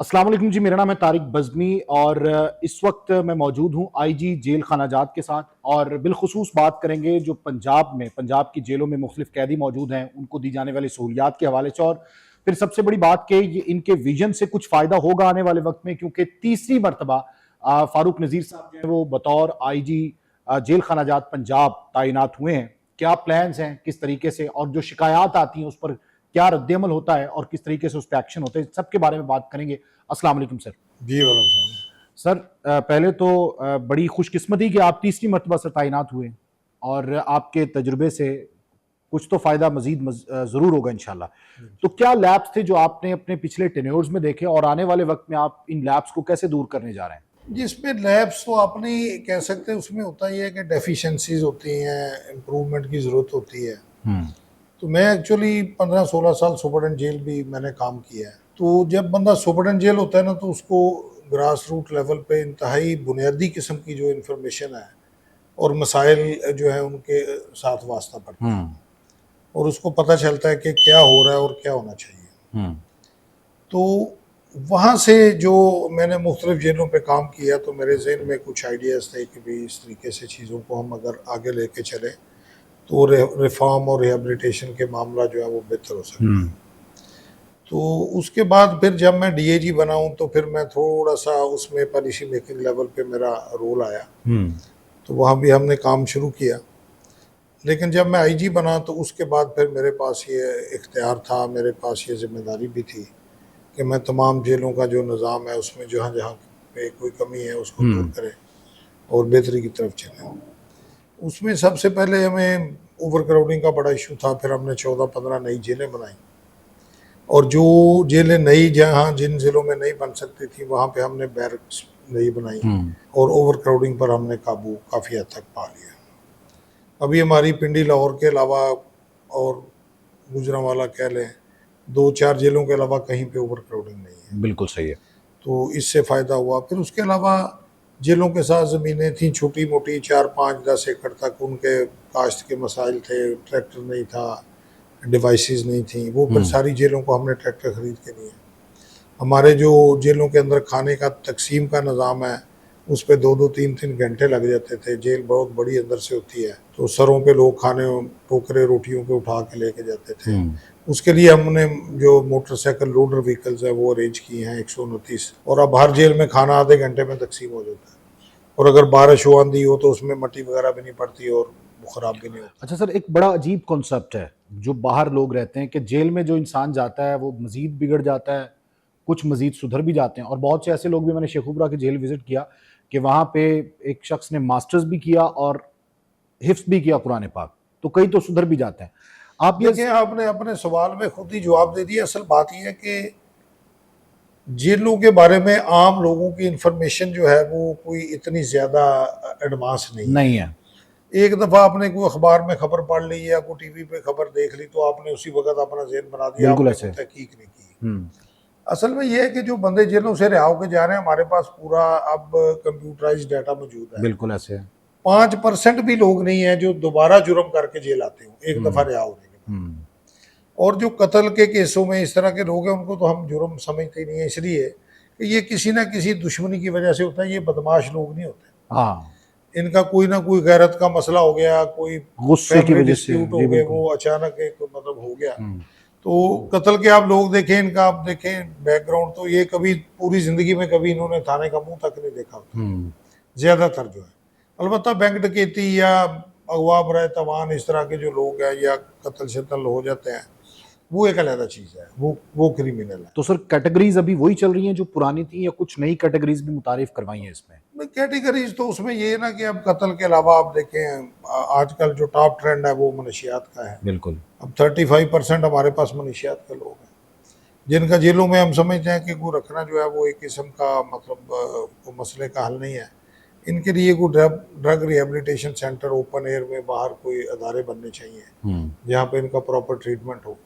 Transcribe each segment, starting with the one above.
अस्सलाम वालेकुम जी, मेरा नाम है तारिक बज़मी और इस वक्त मैं मौजूद हूँ आईजी जेल खानाजात के साथ और बिलखुसूस बात करेंगे जो पंजाब की जेलों में मुख्तलिफ कैदी मौजूद हैं उनको दी जाने वाली सहूलियात के हवाले से। और फिर सबसे बड़ी बात कि ये इनके विजन से कुछ फ़ायदा होगा आने वाले वक्त में, क्योंकि तीसरी मरतबा फ़ारूक नज़ीर साहब जो है वो बतौर आईजी जेल खानाजात पंजाब तैनात हुए हैं। क्या प्लान्स हैं, किस तरीके से, और जो शिकायत आती हैं उस पर क्या रद्द-ए-अमल होता है और किस तरीके से उस पर एक्शन होते हैं, सबके बारे में बात करेंगे। अस्सलाम वालेकुम सर। जी वालेकुम सलाम। सर पहले तो बड़ी खुशकिस्मती कि आप तीसरी मरतबा सर तैनात हुए और आपके तजुर्बे से कुछ तो फ़ायदा मज़ीद ज़रूर होगा इंशाल्लाह। तो क्या लैब्स थे जो आपने अपने पिछले टेन्योर्स में देखे और आने वाले वक्त में आप इन लैब्स को कैसे दूर करने जा रहे हैं? जिसमें लैब्स तो आप नहीं कह सकते, उसमें होता ही है कि डेफिशिएंसीज होती हैं, इम्प्रूवमेंट की ज़रूरत होती है। तो मैं एक्चुअली 15-16 साल सुपरडेंट जेल भी मैंने काम किया है। तो जब बंदा सुपरडेंट जेल होता है ना, तो उसको ग्रास रूट लेवल पे इंतहाई बुनियादी किस्म की जो इन्फॉर्मेशन है और मसाइल जो है उनके साथ वास्ता पड़ता है और उसको पता चलता है कि क्या हो रहा है और क्या होना चाहिए। तो वहाँ से जो मैंने मुख्तलिफ जेलों पे काम किया तो मेरे जहन में कुछ आइडियाज़ थे कि भाई इस तरीके से चीज़ों को हम अगर आगे लेके चले तो रिफॉर्म और रिहेबिलिटेशन के मामला जो है वो बेहतर हो सकता है। तो उसके बाद फिर जब मैं डीएजी बना हूँ तो फिर मैं थोड़ा सा उसमें पॉलिसी मेकिंग लेवल पे मेरा रोल आया, तो वहाँ भी हमने काम शुरू किया। लेकिन जब मैं आईजी बना तो उसके बाद फिर मेरे पास ये इख्तियार था, मेरे पास ये जिम्मेदारी भी थी कि मैं तमाम जेलों का जो निज़ाम है उसमें जहाँ जहाँ पे कोई कमी है उसको दूर करें और बेहतरी की तरफ चलें। उसमें सबसे पहले हमें ओवर क्राउडिंग का बड़ा इशू था, फिर हमने 14-15 नई जेलें बनाई और जो जेलें नई जहाँ जिन ज़िलों में नहीं बन सकती थी वहाँ पे हमने बैरक्स नई बनाई और ओवर क्राउडिंग पर हमने काबू काफ़ी हद तक पा लिया। अभी हमारी पिंडी लाहौर के अलावा और गुजरांवाला कह लें, 2-4 जेलों के अलावा कहीं पे ओवर क्राउडिंग नहीं है। बिल्कुल सही है। तो इससे फ़ायदा हुआ। फिर उसके अलावा जेलों के साथ ज़मीनें थी छोटी मोटी, 4-5-10 एकड़ तक, उनके काश्त के मसाइल थे, ट्रैक्टर नहीं था, डिवाइसेस नहीं थी, वो फिर सारी जेलों को हमने ट्रैक्टर ख़रीद के दिए। हमारे जो जेलों के अंदर खाने का तकसीम का निज़ाम है उस पर 2-2, 3-3 घंटे लग जाते थे। जेल बहुत बड़ी अंदर से होती है तो सरों पे लोग खाने टोकरे रोटियों के उठा के लेके जाते थे। उसके लिए हमने जो मोटरसाइकिल लोडर व्हीकल्स है वो अरेंज किए हैं 129, और अब हर जेल में खाना आधे घंटे में तकसीम हो जाता है और अगर बारिश हो आंधी हो तो उसमें मट्टी वगैरह भी नहीं पड़ती और वो ख़राब भी नहीं होती। अच्छा सर, एक बड़ा अजीब कॉन्सेप्ट है जो बाहर लोग रहते हैं कि जेल में जो इंसान जाता है वो मजीद बिगड़ जाता है, कुछ मजीद सुधर भी जाते हैं। और बहुत से ऐसे लोग भी, मैंने शेखुपुरा की जेल विजिट किया कि वहाँ पे एक शख्स ने मास्टर्स भी किया और हिफ्स भी किया कुरान पाक, तो कई तो सुधर भी जाते हैं। आप ये देखिए, आपने अपने सवाल में खुद ही जवाब दे दिया। असल बात यह है कि जेलों के बारे में आम लोगों की इंफॉर्मेशन जो है वो कोई इतनी ज़्यादा एडवांस नहीं है। एक दफ़ा आपने कोई अखबार में खबर पढ़ ली या कोई टीवी पे खबर देख ली तो आपने उसी वक्त अपना ज़हन बना दिया, बिल्कुल आपने ऐसे। कोई तहकीक नहीं की। असल में यह है कि जो बंदे जेलों से रिहा होकर जा रहे हैं, हमारे पास पूरा अब कंप्यूटराइज्ड डाटा मौजूद है। बिल्कुल ऐसे। 5% भी लोग नहीं है जो दोबारा जुर्म करके जेल आते हो एक दफ़ा रिहा होने के बाद। और जो कत्ल के केसों में इस तरह के लोग हैं उनको तो हम जुर्म समझते ही नहीं है, इसलिए कि ये किसी ना किसी दुश्मनी की वजह से होता है। ये बदमाश लोग नहीं होते, हाँ, इनका कोई ना कोई गैरत का मसला हो गया, कोई गुस्से की फैमिली वजह से। डिस्प्यूट हो जी गए, बिल्कुल। वो अचानक एक मतलब हो गया। तो कत्ल के आप लोग देखें, इनका आप देखें बैकग्राउंड, तो ये कभी पूरी ज़िंदगी में कभी इन्होंने थाने का मुंह तक नहीं देखा होता ज़्यादातर जो है। अलबत्ता बैंक डकैती या अगवा बराए तवान इस तरह के जो लोग हैं या कत्ल शत्ल हो जाते हैं वो एक अलग चीज़ है, वो क्रिमिनल है। तो सर कैटेगरीज अभी वही चल रही हैं जो पुरानी थी या कुछ नई कैटेगरीज भी मुतारिफ करवाई हैं इसमें? कैटेगरीज तो उसमें ये है ना कि अब कत्ल के अलावा आप देखें, आजकल जो टॉप ट्रेंड है वो मनशियात का है। बिल्कुल। अब 35% हमारे पास मनशियात के लोग हैं जिनका जेलों में हम समझते हैं कि वो रखना जो है वो एक किस्म का मतलब वो मसले का हल नहीं है। इनके लिए कोई drug rehabilitation centre open air में बाहर कोई अदारे बनने चाहिए जहाँ पे इनका प्रॉपर ट्रीटमेंट हो।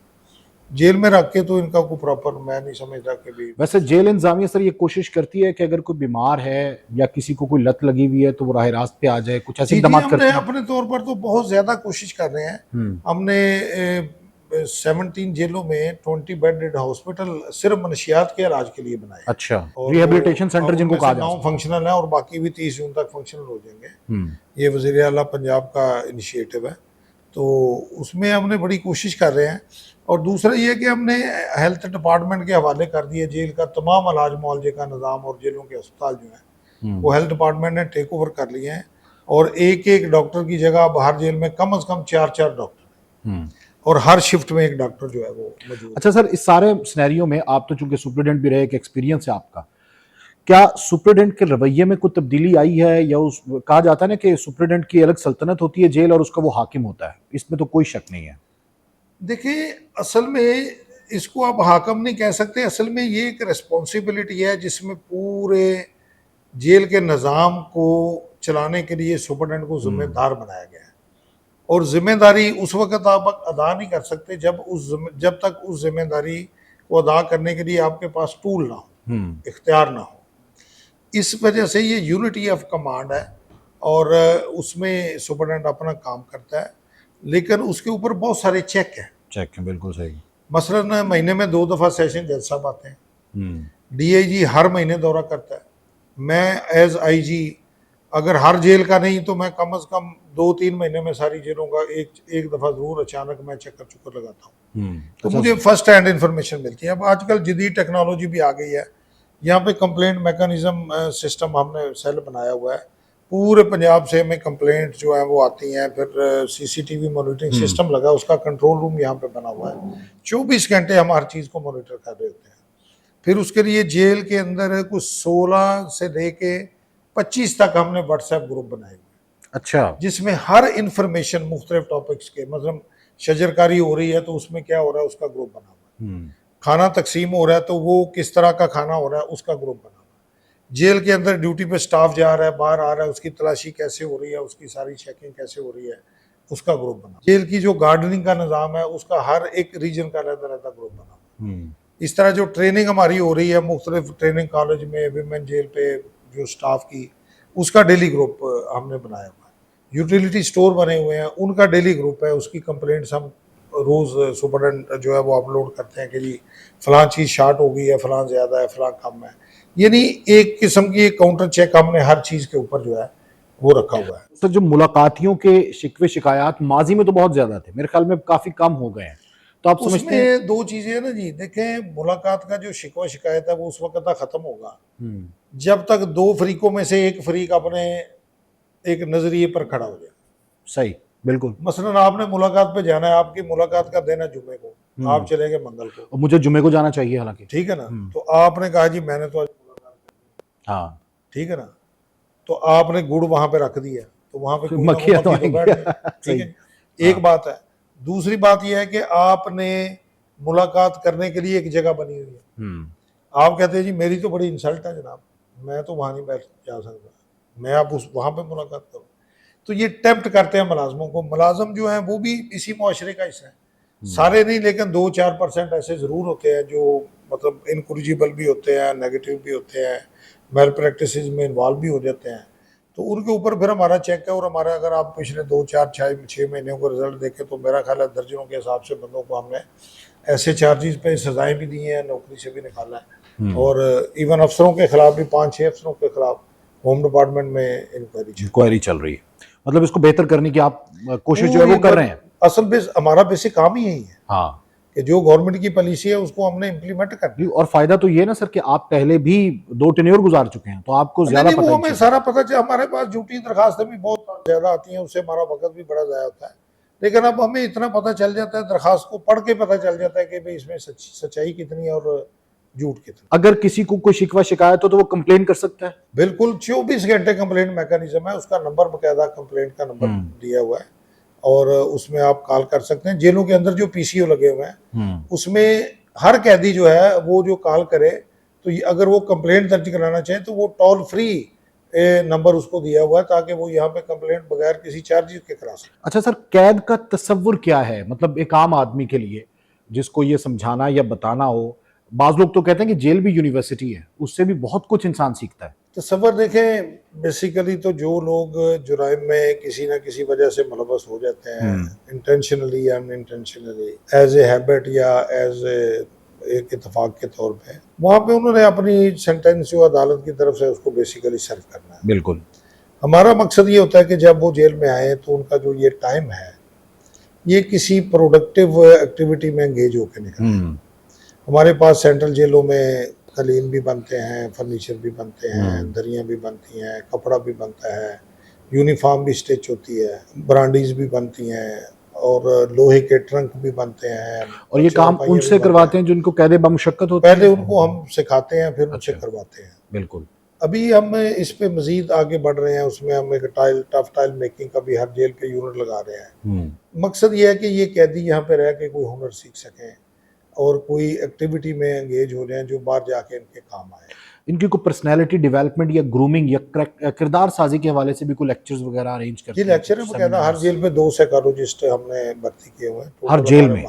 जेल में रख के तो इनका कोई प्रॉपर मैं नहीं समझता कि भी। वैसे जेल इंतजामिया सर ये कोशिश करती है कि अगर कोई बीमार है या किसी को कोई लत लगी हुई है तो वो राह रास्त पे आ जाए, कुछ ऐसे जी जी, इकदाम हमने करते हैं? अपने तौर पर तो बहुत ज़्यादा कोशिश कर रहे हैं। हमने 17 जेलों में 20 बेडेड हॉस्पिटल सिर्फ मनशियात के इलाज के लिए बनाए। अच्छा, और रिहेबिलिटेशन सेंटर जिनको कहा जा 9 सकता फंक्शनल है और बाकी भी 30 जून तक फंक्शनल हो जाएंगे। है। ये वज़ीर आला पंजाब का इनिशिएटिव है, तो उसमें हमने बड़ी कोशिश कर रहे हैं। और दूसरा ये कि हमने हेल्थ डिपार्टमेंट के हवाले कर दिए जेल का तमाम इलाज मुआवजे का निज़ाम, और जेलों के अस्पताल जो हैं वो हेल्थ डिपार्टमेंट ने टेक ओवर कर लिए हैं। और एक एक डॉक्टर की जगह अब हर जेल में कम से कम 4-4 डॉक्टर हैं, और हर शिफ्ट में एक डॉक्टर जो है वो मौजूद है। अच्छा सर, इस सारे सिनेरियो में आप तो चूंकि सुप्रिटेंडेंट भी रहे, एक एक्सपीरियंस है आपका, क्या सुप्रिटेंडेंट के रवैये में कोई तब्दीली आई है, या उस कहा जाता है ना कि सुप्रिटेंडेंट की अलग सल्तनत होती है जेल और उसका वो हाकिम होता है, इसमें तो कोई शक नहीं है। देखिए, असल में इसको आप हाकम नहीं कह सकते, असल में ये एक रिस्पॉन्सिबिलिटी है जिसमें पूरे जेल के निज़ाम को चलाने के लिए सुपरडेंट को जिम्मेदार बनाया गया है। और जिम्मेदारी उस वक्त आप अदा नहीं कर सकते जब तक उस जिम्मेदारी को अदा करने के लिए आपके पास टूल ना हो, इख्तियार ना हो। इस वजह से ये यूनिटी ऑफ कमांड है, और उसमें सुपरडेंट अपना काम करता है, लेकिन उसके ऊपर बहुत सारे चेक हैं। चेक है, बिल्कुल सही। मसलन महीने में 2 दफ़ा सेशन जज साहब आते हैं, डीआईजी हर महीने दौरा करता है, मैं एज आईजी अगर हर जेल का नहीं तो मैं कम से कम 2-3 महीने में सारी जेलों का एक दफ़ा ज़रूर अचानक मैं चक्कर चुक्कर लगाता हूँ। तो मुझे फर्स्ट हैंड इंफॉर्मेशन मिलती है। अब आजकल जदीद टेक्नोलॉजी भी आ गई है, यहाँ पे कंप्लेंट मैकेनिज्म सिस्टम हमने सेल बनाया हुआ है, पूरे पंजाब से हमें कंप्लेंट जो है वो आती हैं, फिर सीसीटीवी मॉनिटरिंग सिस्टम लगा, उसका कंट्रोल रूम यहाँ पे बना हुआ है, 24 घंटे हम हर चीज़ को मॉनिटर कर रहे होते हैं। फिर उसके लिए जेल के अंदर कुछ 16 से लेके 25 तक हमने व्हाट्सएप ग्रुप बनाए हुए। अच्छा, जिसमें हर इंफॉर्मेशन मुख्तलिफ टॉपिक्स के, मतलब शजरकारी हो रही है तो उसमें क्या हो रहा है उसका ग्रुप बना हुआ है, खाना तकसीम हो रहा है तो वो किस तरह का खाना हो रहा है उसका ग्रुप बना हुआ है, जेल के अंदर ड्यूटी पे स्टाफ जा रहा है बाहर आ रहा है उसकी तलाशी कैसे हो रही है, उसकी सारी चेकिंग कैसे हो रही है, उसका ग्रुप बना। जेल की जो गार्डनिंग का निज़ाम है उसका हर एक रीजन का अलग ग्रुप बना हुआ। इस तरह जो ट्रेनिंग हमारी हो रही है मुख्तलिफ ट्रेनिंग कॉलेज में, विमेन जेल पे जो स्टाफ की, उसका डेली ग्रुप हमने बनाया हुआ है। यूटिलिटी स्टोर बने हुए हैं, उनका डेली ग्रुप है, उसकी कंप्लेंट्स हम रोज़ सुपरडेंट जो है वो अपलोड करते हैं कि जी फ़लाँ चीज़ शार्ट हो गई है, फ़लाँ ज़्यादा है, फ़लाँ कम है। यानी एक किस्म की एक काउंटर चेक हमने हर चीज़ के ऊपर जो है वो रखा हुआ है। तो जो मुलाकातियों के शिकवे शिकायत माजी में तो बहुत ज्यादा थे, मेरे ख्याल में काफी कम हो गए हैं, तो आप समझते हैं? उसमें 2 चीज़ें हैं ना जी, देखें मुलाकात का जो शिकवा शिकायत है वो उस वक्त तक ख़त्म होगा जब तक 2 फरीकों में से एक फरीक अपने एक नज़रिए पर खड़ा हो जाए। सही, बिल्कुल। मसलन आपने मुलाकात पे जाना है, आपकी मुलाकात का दिन है जुमे को, आप चले गए मंगल को, और मुझे जुमे को जाना चाहिए हालांकि, ठीक है ना, तो आपने कहा जी मैंने तो आज मुलाकात करनी है, हाँ, ठीक है ना, तो आपने गुड़ वहां पे रख दिया तो वहां पे कोई ना कोई मक्खियां तो मक्खी तो बैठ आएंगी। गई, सही। ठीक है, एक बात है। दूसरी बात यह है कि आपने मुलाकात करने के लिए एक जगह बनी हुई है, आप कहते हैं जी मेरी तो बड़ी इंसल्ट है जनाब, मैं तो वहां नहीं बैठ जा सकता, मैं आप उस वहां पे मुलाकात करूँ, तो ये टेम्प्ट करते हैं मुलाजमों को। मुलाजम जो है वो भी इसी मुआशरे का हिस्सा है, सारे नहीं लेकिन 2-4% ऐसे ज़रूर होते हैं जो मतलब इनकुरिजिबल भी होते हैं, नेगेटिव भी होते हैं, मेल प्रैक्टिस में इन्वॉल्व भी हो जाते हैं, तो उनके ऊपर फिर हमारा चेक है। और हमारा अगर आप पिछले 2-4-6 महीने को रिजल्ट देखें तो मेरा ख्याल है दर्जनों के हिसाब से बंदों को हमने ऐसे चार्जेस पे सजाएं भी दी हैं, नौकरी से भी निकाला है, और इवन अफसरों के खिलाफ भी 5-6 अफसरों के खिलाफ होम डिपार्टमेंट में इंक्वायरी चल रही है। मतलब इसको बेहतर करने की आप कोशिश जो है वो कर रहे हैं। असल हमारा बेसिक काम ही यही है, हाँ, कि जो गवर्नमेंट की पॉलिसी है उसको हमने इम्प्लीमेंट करना है। और फायदा तो ये ना सर कि आप पहले भी 2 टेन्योर गुजार चुके हैं, तो आपको ज्यादा पता वो है हमें सारा पता चला। हमारे पास झूठी दरखास्तें भी बहुत ज्यादा आती हैं, उससे हमारा वक्त भी बड़ा ज़ाया होता है, लेकिन अब हमें इतना पता चल जाता है, दरखास्त को पढ़ के पता चल जाता है कि भाई इसमें सच्चाई कितनी है और झूठ कितना। अगर किसी को कोई शिकवा शिकायत हो तो वो कंप्लेन कर सकता है? बिल्कुल, 24 घंटे कंप्लेंट मैकेनिज्म है, उसका नंबर बकायदा कंप्लेंट का नंबर दिया हुआ है, और उसमें आप कॉल कर सकते हैं। जेलों के अंदर जो पीसीओ लगे हुए हैं उसमें हर कैदी जो है वो जो कॉल करे तो अगर वो कंप्लेंट दर्ज कराना चाहे तो वो टोल फ्री नंबर उसको दिया हुआ है ताकि वो यहाँ पे कंप्लेंट बगैर किसी चार्जेस के करा सके। अच्छा सर, कैद का तस्वुर क्या है, मतलब एक आम आदमी के लिए जिसको ये समझाना या बताना हो, बाज लोग तो कहते हैं कि जेल भी यूनिवर्सिटी है, उससे भी बहुत कुछ इंसान सीखता है। तसव्वुर देखें, बेसिकली तो जो लोग जुराइम में किसी ना किसी वजह से मुलव्वस हो जाते हैं, इंटेंशनली या अनइंटेंशनली, एज ए हैबिट या एज एक इतफाक के तौर पे, वहाँ पे उन्होंने अपनी सेंटेंस जो अदालत की तरफ से उसको बेसिकली सर्व करना है। बिल्कुल। हमारा मकसद ये होता है कि जब वो जेल में आए तो उनका जो ये टाइम है, ये किसी प्रोडक्टिव एक्टिविटी में एंगेज होकर निकले। हमारे पास सेंट्रल जेलों में कालीन भी बनते हैं, फर्नीचर भी बनते हैं, दरियाँ भी बनती हैं, कपड़ा भी बनता है, यूनिफॉर्म भी स्टिच होती है, ब्रांडीज भी बनती हैं और लोहे के ट्रंक भी बनते हैं। और ये काम उनसे करवाते हैं जिनको कैदे बमुशक्कत होते पहले उनको हम सिखाते हैं, फिर उनसे करवाते हैं। बिल्कुल। अभी हम इस पे मजीद आगे बढ़ रहे हैं, उसमें हम एक टफ टाइल मेकिंग का भी हर जेल पे यूनिट लगा रहे हैं। मकसद ये है कि ये कैदी यहाँ पे रह के कोई हुनर सीख सकें और कोई एक्टिविटी में एंगेज हो जाएं जो बाहर जाके इनके काम आए। इनकी कोई पर्सनैलिटी डेवलपमेंट या ग्रूमिंग या किरदार साजी के हवाले से भी कोई लेक्चर्स वगैरह अरेंज करते हैं? जी, लेक्चर है बकायदा। हर जेल में 2 साइकोलॉजिस्ट हमने भर्ती किए हुए हैं। हर जेल में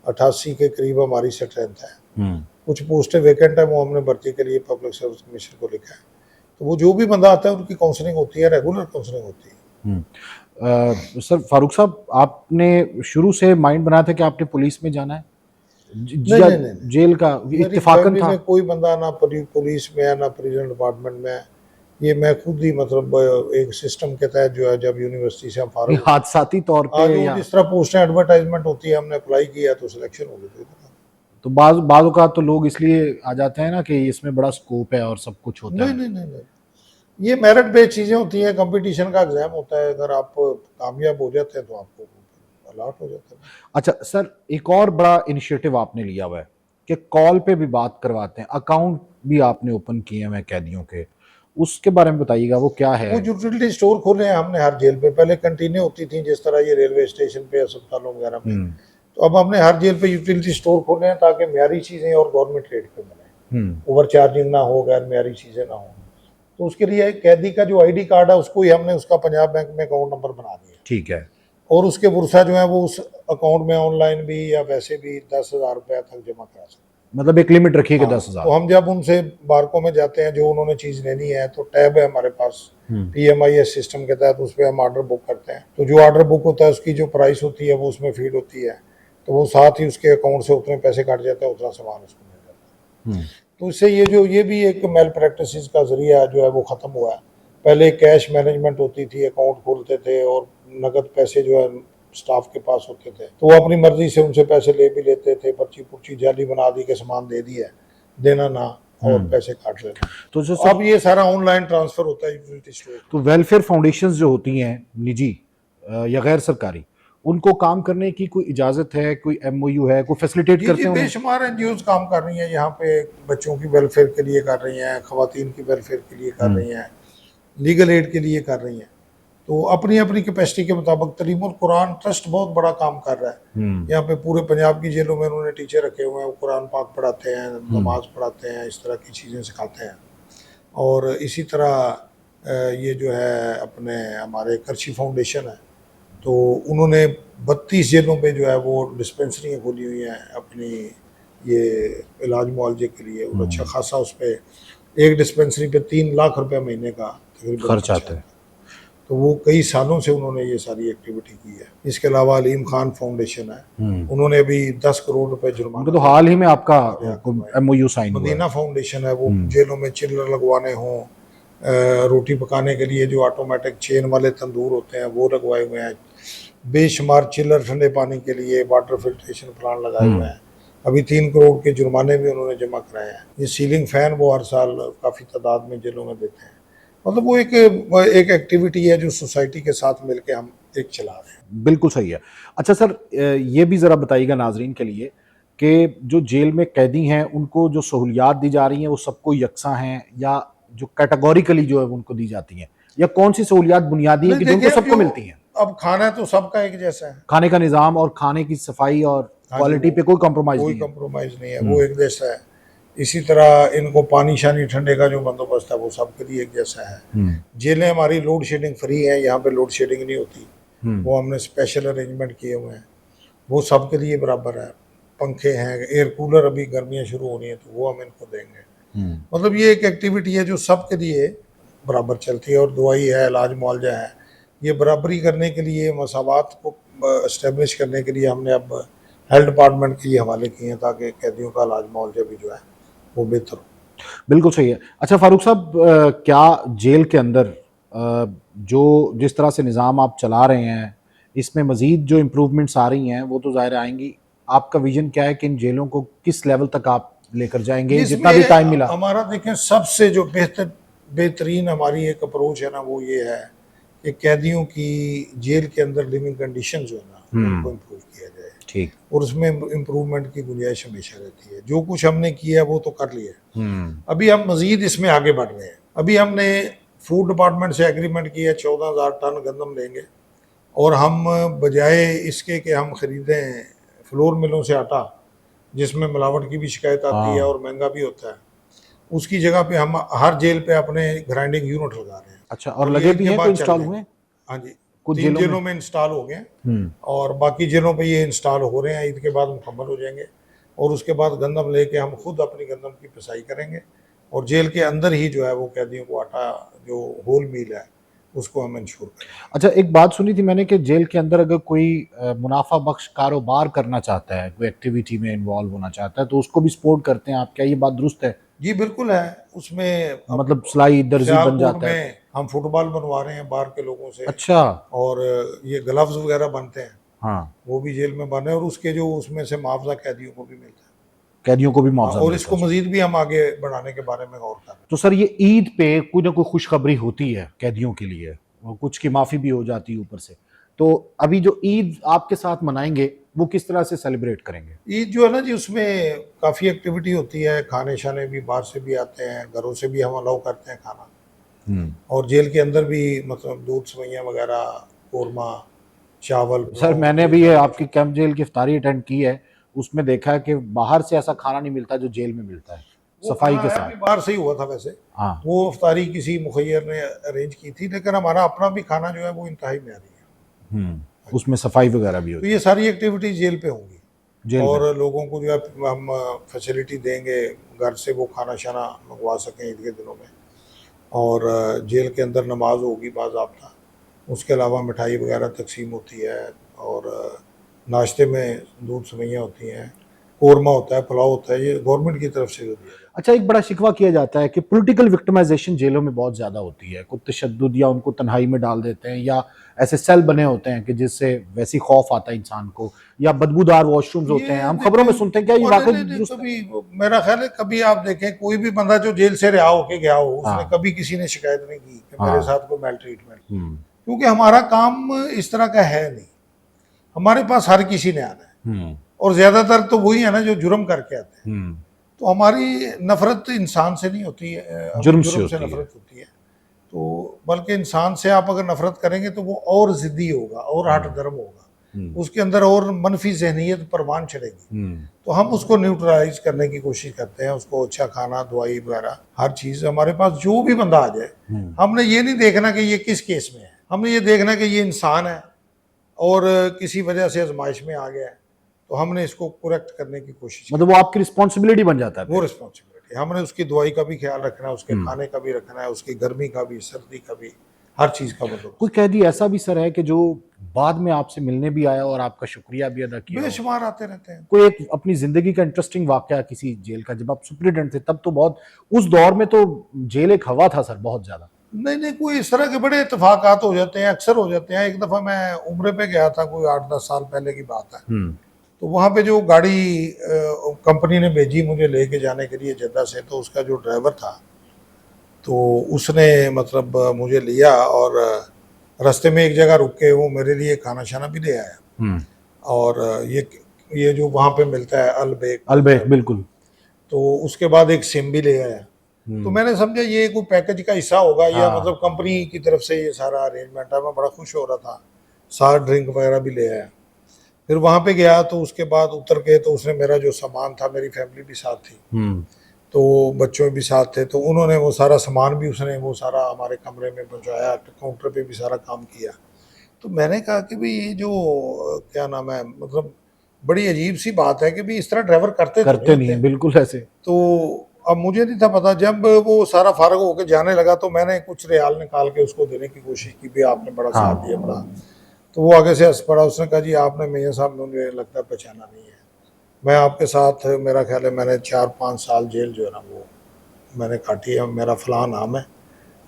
88 के करीब हमारी स्ट्रेंथ है। कुछ पोस्टें वेकेंट है, वो हमने भर्ती के लिए पब्लिक सर्विस कमीशन को लिखा है। तो वो जो भी बंदा आता है उनकी काउंसलिंग होती है, रेगुलर काउंसलिंग होती है। सर फारूक साहब, आपने शुरू से माइंड बनाया था कि आपने पुलिस में जाना है? नहीं, जेल का इत्तेफाकन था? कोई बंदा ना पुलिस में है ना प्रिजन डिपार्टमेंट में है। ये मैं खुद ही मतलब एक सिस्टम के तहत जो है, जब यूनिवर्सिटी से हम फारुग हादसाती तौर पे जिस तरह पोस्टें एडवर्टाइजमेंट होती है, हमने अप्लाई किया तो सिलेक्शन हो गई। तो बाज़ औक़ात तो लोग इसलिए आ जाते हैं ना कि इसमें बड़ा स्कोप है और सब कुछ होता है। नहीं, ये मेरिट बेस्ड चीज़ें होती हैं, कंपटीशन का एग्जाम होता है। अगर आप कामयाब हो जाते हैं तो आपको अलॉट हो जाता है। अच्छा सर, एक और बड़ा इनिशिएटिव आपने लिया हुआ है कि कॉल पे भी बात करवाते हैं, अकाउंट भी आपने ओपन किए हैं कैदियों के, उसके बारे में बताइएगा, वो क्या है? वो यूटिलिटी स्टोर खोले हैं हमने हर जेल पे। पहले कंटिन्यू होती थी जिस तरह ये रेलवे स्टेशन पे, अस्पतालों वगैरह में, तो अब हमने हर जेल पे यूटिलिटी स्टोर खोले हैं ताकि म्यारी चीज़ें और गवर्नमेंट रेट पे मिले, ओवर चार्जिंग ना हो, गैर म्यारी चीज़ें ना हो। तो उसके लिए कैदी का जो आईडी कार्ड है उसको ही हमने उसका पंजाब बैंक में अकाउंट नंबर बना दिया। ठीक है। और उसके बुरसा जो है वो उस अकाउंट में ऑनलाइन भी या वैसे भी 10,000 रुपये तक जमा करा सकते हैं। मतलब एक लिमिट रखी है 10,000। तो हम जब उनसे बारकों में जाते हैं, जो उन्होंने चीज़ लेनी है, तो टैब है हमारे पास PMIS सिस्टम के तहत, उस पर हम ऑर्डर बुक करते हैं। तो जो ऑर्डर बुक होता है उसकी जो प्राइस होती है वो उसमें फीड होती है, तो वो साथ ही उसके अकाउंट से उतने पैसे काट जाते हैं, उतना सामान उसको मिल जाता है। तो इससे ये भी एक मेल प्रैक्टिस का जरिया जो है वो ख़त्म हुआ है। पहले कैश मैनेजमेंट होती थी, अकाउंट खोलते थे और नगद पैसे जो है स्टाफ के पास होते थे, तो वो अपनी मर्जी से उनसे पैसे ले भी लेते थे, पर्ची पुर्ची जाली बना दी के सामान दे दिया, देना ना और पैसे काट लेना। तो जो अब ये सारा ऑनलाइन ट्रांसफर होता है यूटिलिटी स्टोर। तो वेलफेयर फाउंडेशंस जो होती हैं निजी या गैर सरकारी, उनको काम करने की कोई इजाजत है, कोई MOU है, कोई फैसिलिटेट करते हैं? बेशुमार NGOs काम कर रही हैं यहाँ पे, बच्चों की वेलफेयर के लिए कर रही हैं, खवातीन की वेलफेयर के लिए कर रही हैं, लीगल एड के लिए कर रही हैं। तो अपनी अपनी कैपेसिटी के मुताबिक तलीमुल कुरान ट्रस्ट बहुत बड़ा काम कर रहा है। यहाँ पे पूरे पंजाब की जेलों में उन्होंने टीचर रखे हुए हैं, वो कुरान पाक पढ़ाते हैं, नमाज पढ़ाते हैं, इस तरह की चीज़ें सिखाते हैं। और इसी तरह ये जो है अपने हमारे करची फाउंडेशन है, तो उन्होंने 32 जेलों पे जो है वो डिस्पेंसरियाँ खोली हुई हैं अपनी ये इलाज मुआवजे के लिए। और अच्छा खासा उस पर एक डिस्पेंसरी पे 3 लाख रुपए महीने का खर्च आता है। तो वो कई सालों से उन्होंने ये सारी एक्टिविटी की है। इसके अलावा अलीम खान फाउंडेशन है, उन्होंने अभी 10 करोड़ रुपए जुर्माना, तो हाल ही में आपका MOU साइन हुआ। मदीना फाउंडेशन है, वो जेलों में चिल्लर लगवाने हों, रोटी पकाने के लिए जो ऑटोमेटिक चेन वाले तंदूर होते हैं वो लगवाए हुए हैं, बेशुमार चिल्लर ठंडे पानी के लिए वाटर फिल्ट्रेशन प्लांट लगाए हुए हैं। अभी 3 करोड़ के जुर्माने भी उन्होंने जमा कराए हैं। ये सीलिंग फैन वो हर साल काफ़ी तादाद में जेलों में देते हैं। मतलब वो एक एक्टिविटी है जो सोसाइटी के साथ मिलकर हम एक चला रहे हैं। बिल्कुल सही है। अच्छा सर, ये भी ज़रा बताइएगा नाजरीन के लिए कि जो जेल में कैदी हैं उनको जो सहूलियात दी जा रही हैं वो सबको यकसा हैं, या जो कैटेगोरिकली जो है उनको दी जाती हैं, या कौन सी सहूलियात बुनियादी है कि जो उनको सबको मिलती हैं? अब खाना तो सबका एक जैसा है, खाने का निज़ाम और खाने की सफाई और क्वालिटी पे कोई कॉम्प्रोमाइज़ नहीं है, वो एक जैसा है। इसी तरह इनको पानी शानी ठंडे का जो बंदोबस्त है वो सबके लिए एक जैसा है। जेलें हमारी लोड शेडिंग फ्री है, यहाँ पे लोड शेडिंग नहीं होती, वो हमने स्पेशल अरेंजमेंट किए हुए हैं, वो सबके लिए बराबर है। पंखे हैं, एयर कूलर, अभी गर्मियाँ शुरू होनी है तो वो हम इनको देंगे। मतलब ये एक एक्टिविटी है जो सबके लिए बराबर चलती है, और दवाई है, इलाज मुआवजा है, ये बराबरी करने के लिए, मसावात को इस्टेब्लिश करने के लिए हमने अब हेल्थ डिपार्टमेंट के लिए हवाले किए हैं, ताकि कैदियों का इलाज मुआवजा भी जो है वो बेहतर हो। बिल्कुल सही है। अच्छा फारूक साहब, क्या जेल के अंदर जो जिस तरह से निज़ाम आप चला रहे हैं, इसमें मज़ीद जो इम्प्रूवमेंट्स आ रही हैं वो तो ज़ाहिर आएंगी। आपका विजन क्या है कि इन जेलों को किस लेवल तक आप लेकर जाएंगे, जितना भी टाइम मिला? हमारा देखें, सबसे जो बेहतरीन हमारी एक अप्रोच है ना, वो ये है कि कैदियों की जेल के अंदर लिविंग कंडीशन जो है ना, उनको इम्प्रूव किया जाए। ठीक। और उसमें इम्प्रूवमेंट की गुंजाइश हमेशा रहती है। जो कुछ हमने किया है वो तो कर लिया है, अभी हम मजीद इसमें आगे बढ़ रहे हैं। अभी हमने फूड डिपार्टमेंट से एग्रीमेंट किया, 14,000 टन गंदम लेंगे, और हम बजाय इसके कि हम खरीदें फ्लोर मिलों से आटा, जिसमें मिलावट की भी शिकायत आती है और महंगा भी होता है, उसकी जगह पे हम हर जेल पे अपने ग्राइंडिंग यूनिट लगा रहे हैं। अच्छा, और लगे भी हैं, कोई इंस्टॉल हुए? हाँ जी, कुछ 3 जेलों में इंस्टॉल हो गए, और बाकी जेलों पे ये इंस्टॉल हो रहे हैं, ईद के बाद मुकम्मल हो जाएंगे। और उसके बाद गंदम लेके हम खुद अपनी गंदम की पिसाई करेंगे, और जेल के अंदर ही जो है वो कैदियों को आटा, जो होल मील है, उसको हम इंश्योर करें। अच्छा, एक बात सुनी थी मैंने कि जेल के अंदर अगर कोई मुनाफा बख्श कारोबार करना चाहता है, कोई एक्टिविटी में इन्वॉल्व होना चाहता है, तो उसको भी सपोर्ट करते हैं आप, क्या ये बात दुरुस्त है? जी बिल्कुल है। उसमें मतलब सिलाई दर्जी बन जाता है? में हम फुटबॉल बनवा रहे हैं बाहर के लोगों से। अच्छा। और ये ग्लव्स वगैरह बनते हैं, हाँ, वो भी जेल में बने, और उसके जो उसमें से मुआवजा कैदियों को भी मिलता है। कैदियों को भी मुआवजा और मिलता इसको है। मजीद भी हम आगे बढ़ाने के बारे में गौर कर रहे हैं। तो सर, ये ईद पे कोई ना कोई खुशखबरी होती है कैदियों के लिए, और कुछ की माफी भी हो जाती है ऊपर से। तो अभी जो ईद आपके साथ मनाएंगे, वो किस तरह से सेलिब्रेट करेंगे? ईद जो है ना जी, उसमें काफ़ी एक्टिविटी होती है, खाने शाने भी बाहर से भी आते हैं, घरों से भी हम अलाउ करते हैं खाना, और जेल के अंदर भी मतलब दूध सवैयाँ वगैरह, कोरमा, चावल। सर, मैंने भी ये आपकी कैंप जेल की इफ्तारी अटेंड की है, उसमें देखा है कि बाहर से ऐसा खाना नहीं मिलता जो जेल में मिलता है, सफाई के साथ। बाहर से ही हुआ था वैसे। हाँ। वो इफ्तारी किसी मुखैर ने अरेंज की थी, लेकिन हमारा अपना भी खाना जो है वो इंतहाई में आ रही है। उसमें सफाई वगैरह भी तो होती ये सारी एक्टिविटीज जेल पे होंगी, जेल और में। लोगों को जो है हम फैसिलिटी देंगे, घर से वो खाना शाना मंगवा सकें ईद के दिनों में। और जेल के अंदर नमाज होगी बाज़ाब्ता, उसके अलावा मिठाई वगैरह तकसीम होती है, और नाश्ते में दूध सवैयाँ होती हैं, कोरमा होता है, पुलाव होता है, ये गवर्नमेंट की तरफ से जो दिया जाता है। अच्छा, एक बड़ा शिकवा किया जाता है कि पॉलिटिकल विक्टिमाइजेशन जेलों में बहुत ज़्यादा होती है, कुछ तशद्दुद, या उनको तन्हाई में डाल देते हैं, या ऐसे सेल बने होते हैं कि जिससे वैसी खौफ आता है इंसान को, या बदबूदार वॉशरूम्स होते हैं, हम खबरों में सुनते हैं। क्या ये वाकई दुरुस्त है? कभी मेरा ख्याल है, कभी आप देखें कोई भी बंदा जो जेल से रिहा होके गया हो, उसने हाँ। कभी किसी ने शिकायत नहीं की कि मेरे हाँ। साथ कोई मेल ट्रीटमेंट, क्योंकि हमारा काम इस तरह का है नहीं। हमारे पास हर किसी ने आना है, और ज्यादातर तो वही है ना जो जुर्म करके आते हैं। तो हमारी नफरत इंसान से नहीं होती है, जुर्म जुर्म से नफरत होती है। तो बल्कि इंसान से आप अगर नफरत करेंगे तो वो और जिद्दी होगा, और हट धर्म होगा, उसके अंदर और मनफी जहनीत परवान चढ़ेगी। तो हम उसको न्यूट्रलाइज करने की कोशिश करते हैं, उसको अच्छा खाना, दवाई वगैरह, हर चीज़। हमारे पास जो भी बंदा आ जाए, हमने ये नहीं देखना कि ये किस केस में है, हमने ये देखना कि ये इंसान है और किसी वजह से आजमाइश में आ गया है, तो हमने इसको करेक्ट करने की कोशिश। मतलब वो आपकी रिस्पॉन्सिबिलिटी बन जाता है। वो रिस्पॉन्सिबिलिटी, हमने उसकी दवाई का भी ख्याल रखना है, उसके खाने का भी रखना है, उसकी गर्मी का भी, सर्दी का भी, हर चीज़ का बंदोबस्त। कोई कैदी ऐसा भी सर है कि जो बाद में आपसे मिलने भी आया और आपका शुक्रिया भी अदा किया? बेशुमार आते रहते हैं। कोई एक अपनी जिंदगी का इंटरेस्टिंग वाकया किसी जेल का, जब आप सुपरिटेंडेंट थे तब तो बहुत, उस दौर में तो जेल एक हवा था सर, बहुत ज्यादा। नहीं, कोई इस तरह के बड़े इतफाकात हो जाते हैं, अक्सर हो जाते हैं। एक दफ़ा मैं उम्रे पे गया था, कोई 8-10 साल पहले की बात है। तो वहाँ पे जो गाड़ी कंपनी ने भेजी मुझे लेके जाने के लिए जद्दा से, तो उसका जो ड्राइवर था, तो उसने मतलब मुझे लिया, और रास्ते में एक जगह रुक के वो मेरे लिए खाना शाना भी ले आया। और ये जो वहाँ पे मिलता है अलबेक, बिल्कुल। तो उसके बाद एक सिम भी ले आया। तो मैंने समझा ये कोई पैकेज का हिस्सा होगा, या मतलब कंपनी की तरफ से ये सारा अरेंजमेंट है। मैं बड़ा खुश हो रहा था, साथ ड्रिंक वगैरह भी ले आया। फिर वहाँ पे गया, तो उसके बाद उतर के तो उसने मेरा जो सामान था, मेरी फैमिली भी साथ थी, तो बच्चों भी साथ थे, तो उन्होंने वो सारा सामान भी उसने वो सारा हमारे कमरे में पहुँचाया, काउंटर पे भी सारा काम किया। तो मैंने कहा कि भाई ये जो क्या नाम है, मतलब बड़ी अजीब सी बात है कि भी इस तरह ड्राइवर करते करते नहीं है, बिल्कुल ऐसे। तो अब मुझे नहीं था पता, जब वो सारा फारग होकर जाने लगा तो मैंने कुछ रियाल निकाल के उसको देने की कोशिश की, भी आपने बड़ा हाँ। साथ दिया बड़ा। तो वो आगे से हंस पड़ा, उसने कहा जी आपने मियाँ साहब मुझे लगता है पहचाना नहीं है, मैं आपके साथ मेरा ख्याल है मैंने 4-5 साल जेल जो है ना वो मैंने काटी है, मेरा फलां नाम है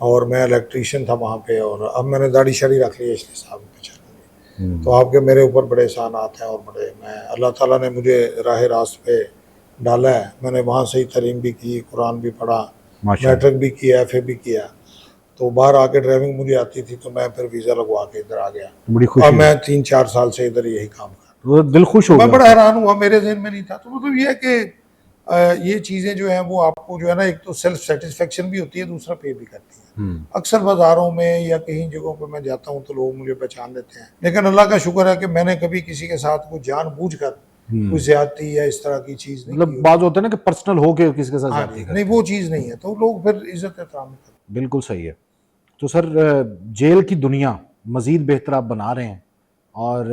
और मैं इलेक्ट्रीशियन था वहाँ पे, और अब मैंने दाढ़ी शाड़ी रख ली है इसलिए साहब पहचाना नहीं। तो आपके मेरे ऊपर बड़े एहसानात हैं और बड़े, मैं अल्लाह ताला ने मुझे राह रास्त पे डाला है, मैंने वहाँ से ही तालीम भी की, कुरान भी पढ़ा, मैट्रिक भी किया, एफ भी किया। तो बाहर आके ड्राइविंग मुझे आती थी तो मैं फिर वीज़ा लगवा के इधर आ गया, बड़ी खुशी और हुई। मैं 3-4 साल से इधर यही काम कर वो दिल खुश हो मैं गया बड़ा आपका। हैरान हुआ, मेरे जहन में नहीं था। तो मतलब ये है कि ये चीज़ें जो हैं वो आपको जो है ना, एक तो सेल्फ सेटिस्फेक्शन भी होती है, दूसरा पे भी करती है। अक्सर बाज़ारों में या कहीं जगहों पे मैं जाता हूँ तो लोग मुझे पहचान लेते हैं, लेकिन अल्लाह का शुक्र है कि मैंने कभी किसी के साथ कोई जानबूझकर कोई ज़्यादती या इस तरह की चीज़ नहीं मतलब की। बात होता है ना कि पर्सनल हो के किसी के साथ हाँ ज्यादती जी, करते नहीं हैं। वो चीज़ नहीं है, तो लोग फिर इज़्ज़त एहतराम करते हैं। बिल्कुल सही है। तो सर जेल की दुनिया मजीद बेहतर आप बना रहे हैं, और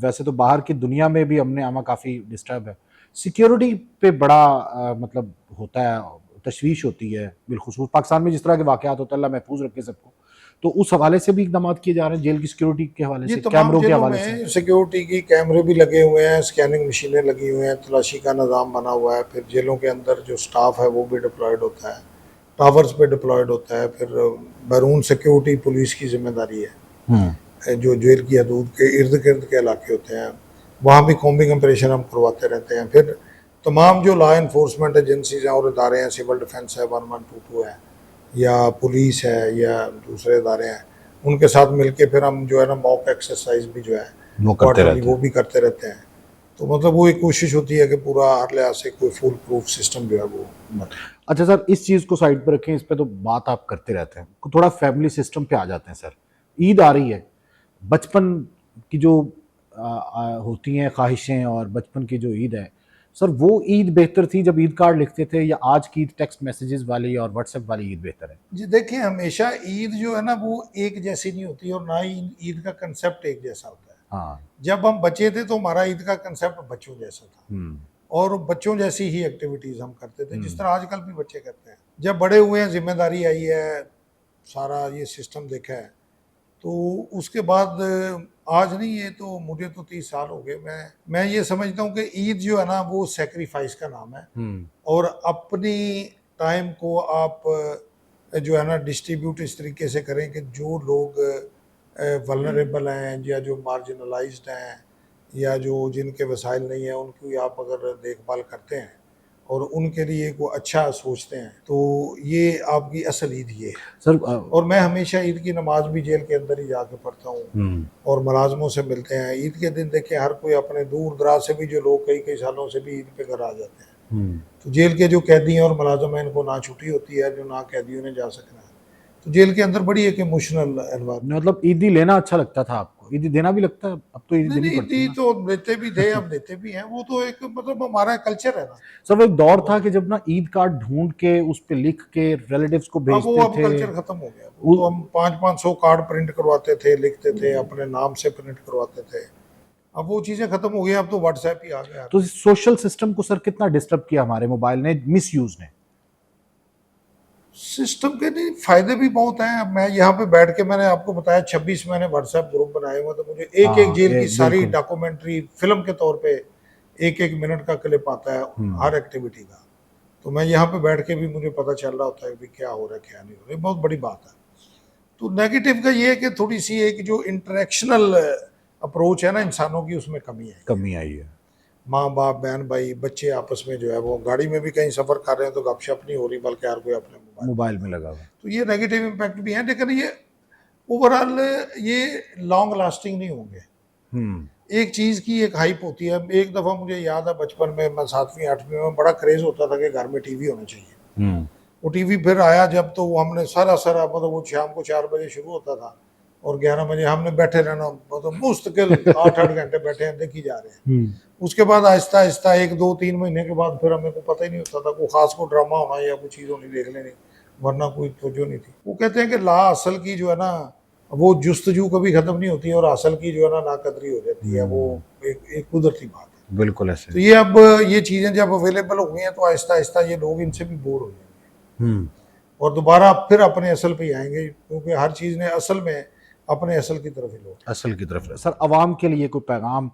वैसे तो बाहर की दुनिया में भी हमने आमा काफ़ी डिस्टर्ब है, सिक्योरिटी पे बड़ा मतलब होता है, तशवीश होती है, बिलखुसूस पाकिस्तान में जिस तरह के वाक़यात होते हैं, अल्लाह महफूज रखे सबको। तो उस हवाले से भी इकदाम किए जा रहे हैं, जेल की सिक्योरिटी के हवाले जी, से, तमाम कैमरों के जेलों हवाले से। में सिक्योरिटी की कैमरे भी लगे हुए हैं, स्कैनिंग मशीनें लगी हुई हैं, तलाशी का निज़ाम बना हुआ है, फिर जेलों के अंदर जो स्टाफ है वो भी डिप्लॉयड होता है, टावर्स पे डिप्लॉयड होता है, फिर बैरून सिक्योरिटी पुलिस की जिम्मेदारी है। जो जेल की हदूद के इर्द गिर्द के इलाके होते हैं वहाँ भी कॉम्बिंग ऑपरेशन हम करवाते रहते हैं। फिर तमाम जो लॉ इन्फोर्समेंट एजेंसीज हैं और इदारे हैं, सिविल डिफेंस है, 1122 है, या पुलिस है, या दूसरे इदारे हैं, उनके साथ मिलके फिर हम जो है ना मॉक एक्सरसाइज भी जो है वो करते क्वार्टरली रहते वो हैं। भी करते रहते हैं। तो मतलब वो एक कोशिश होती है कि पूरा हर लिहाज से कोई फुल प्रूफ सिस्टम जो है वो बने। अच्छा सर, इस चीज़ को साइड पर रखें, इस पे तो बात आप करते रहते हैं, थोड़ा फैमिली सिस्टम पे आ जाते हैं सर। ईद आ रही है, बचपन की जो होती हैं ख्वाहिशें और बचपन की जो ईद है, सर वो ईद बेहतर थी जब ईद कार्ड लिखते थे, या आज की टेक्स्ट मैसेजेस वाली और व्हाट्सएप वाली ईद बेहतर है? जी देखिए, हमेशा ईद जो है ना वो एक जैसी नहीं होती, और ना ही ईद का कंसेप्ट एक जैसा होता है। हाँ। जब हम बच्चे थे तो हमारा ईद का कंसेप्ट बच्चों जैसा था, और बच्चों जैसी ही एक्टिविटीज हम करते थे जिस तरह आजकल भी बच्चे करते हैं। जब बड़े हुए हैं, जिम्मेदारी आई है, सारा ये सिस्टम देखा है, तो उसके बाद आज नहीं, ये तो मुझे तो 30 साल हो गए, मैं ये समझता हूँ कि ईद जो है ना वो सेक्रीफाइस का नाम है, और अपनी टाइम को आप जो है ना डिस्ट्रीब्यूट इस तरीके से करें कि जो लोग वल्नरेबल हैं, या जो मार्जिनलाइज्ड हैं, या जो जिनके वसाइल नहीं है, उनकी आप अगर देखभाल करते हैं और उनके लिए को अच्छा सोचते हैं, तो ये आपकी असल ईद ये है सर। और मैं हमेशा ईद की नमाज भी जेल के अंदर ही जाके पढ़ता हूँ, और मुलाजमों से मिलते हैं। ईद के दिन देखिए हर कोई अपने दूर दराज से भी जो लोग कई कई सालों से भी ईद पे घर आ जाते हैं, तो जेल के जो कैदी हैं और मुलाजम हैं, इनको ना छुट्टी होती है, जो ना कैदियों ने जा सकना है, तो जेल के अंदर बड़ी एक इमोशनल एनवायरनमेंट। मतलब ईदी लेना अच्छा लगता था आपको, ईदी देना भी लगता है? अब तो ईदी नहीं देनी नहीं, पड़ती है ईदी ना। तो देते भी थे, अब देते भी हैं, वो तो एक मतलब हमारा कल्चर है ना। सर वो एक दौर था कि जब ना ईद कार्ड ढूंढ के उस पे लिख के रिलेटिव्स को अब वो भेजते अब थे। कल्चर खत्म हो गया, वो तो हम 500-500 कार्ड प्रिंट करवाते थे, लिखते थे, अपने नाम से प्रिंट करवाते थे। अब वो चीजें खत्म हो गई, अब तो व्हाट्सएप ही आ गया। तो सोशल सिस्टम को सर कितना डिस्टर्ब किया हमारे मोबाइल ने, मिस यूज ने? सिस्टम के नहीं फायदे भी बहुत हैं। अब मैं यहाँ पे बैठ के, मैंने आपको बताया 26 मैंने व्हाट्सएप ग्रुप बनाए हुए, तो मुझे एक एक हाँ, जेल की सारी बिल्कुल। डॉक्यूमेंट्री फिल्म के तौर पे एक एक मिनट का क्लिप आता है हर एक्टिविटी का, तो मैं यहाँ पे बैठ के भी मुझे पता चल रहा होता है कि क्या हो रहा है क्या नहीं हो रहा है। बहुत बड़ी बात है। तो नेगेटिव का ये है कि थोड़ी सी एक जो इंटरेक्शनल अप्रोच है ना इंसानों की, उसमें कमी है। कमी आई है। माँ बाप, बहन भाई, बच्चे आपस में जो है वो गाड़ी में भी कहीं सफ़र कर रहे हैं तो गपशप नहीं हो रही, बल्कि हर कोई अपने मोबाइल में लगा हुआ। तो ये नेगेटिव इम्पैक्ट भी है, लेकिन ये ओवरऑल ये लॉन्ग लास्टिंग नहीं होंगे। एक चीज़ की एक हाइप होती है। एक दफ़ा मुझे याद है, बचपन में मैं 7वीं 8वीं में, बड़ा क्रेज़ होता था कि घर में टीवी होना चाहिए। वो टीवी फिर आया जब, तो हमने सारा मतलब वो शाम को 4 बजे शुरू होता था और 11 बजे हमने बैठे रहना, मतलब मुस्तकिल 8-8 घंटे बैठे हैं, देखी जा रहे हैं। उसके बाद आहिस्ता आहिस्ता 1-2-3 महीने के बाद फिर हमें को पता ही नहीं होता था, कोई खास को ड्रामा होना या कोई चीज़ होनी देख लेनी, वरना कोई तवज्जो नहीं थी। वो कहते हैं कि ला असल की जो है ना वो जुस्तजू कभी ख़त्म नहीं होती, और असल की जो है ना नाकदरी हो जाती है। वो एक कुदरती बात है। बिल्कुल ऐसे। तो ये अब ये चीज़ें जब अवेलेबल हो गई हैं तो आहिस्ता आहिस्ता ये लोग इनसे भी बोर हो जाएंगे और दोबारा फिर अपने असल पे ही आएंगे, क्योंकि हर चीज़ ने असल में अपने असल की तरफ ही लोग। असल की तरफ। सर आवाम के लिए कोई पैगाम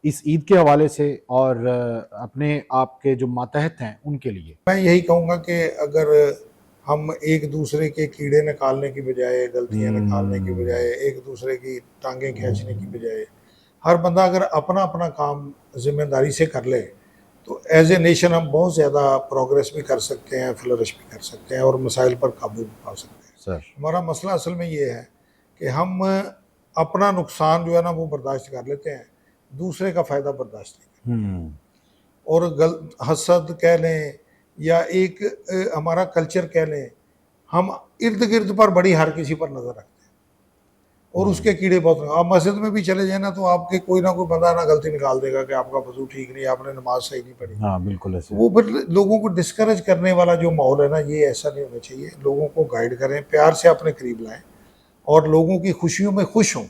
इस ईद के हवाले से और अपने आपके जो मातहत हैं उनके लिए? मैं यही कहूँगा कि अगर हम एक दूसरे के कीड़े निकालने की बजाय, गलतियाँ निकालने की बजाय, एक दूसरे की टांगें खींचने की बजाय, हर बंदा अगर अपना अपना काम जिम्मेदारी से कर ले तो एज ए नेशन हम बहुत ज़्यादा प्रोग्रेस भी कर सकते हैं, फ्लरिश भी कर सकते हैं और मसाइल पर काबू भी पा सकते हैं। सर हमारा मसला असल में ये है कि हम अपना नुकसान जो है ना वो बर्दाश्त कर लेते हैं, दूसरे का फ़ायदा बर्दाश्त नहीं करते। और हसद कह लें या एक हमारा कल्चर कह लें, हम इर्द गिर्द पर बड़ी हर किसी पर नज़र रखते हैं और उसके कीड़े बहुत। आप मस्जिद में भी चले जाए ना तो आपके कोई ना कोई बंदा ना गलती निकाल देगा कि आपका वजू ठीक नहीं, आपने नमाज सही नहीं पढ़ी। हाँ बिल्कुल ऐसे। वो फिर लोगों को डिस्करेज करने वाला जो माहौल है ना, ये ऐसा नहीं होना चाहिए। लोगों को गाइड करें, प्यार से अपने करीब लाएं और लोगों की खुशियों में खुश हों,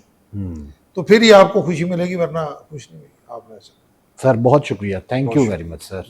तो फिर ही आपको खुशी मिलेगी, वरना खुश नहीं मिलेगी। आपने ऐसा। सर बहुत शुक्रिया, thank you very much sir.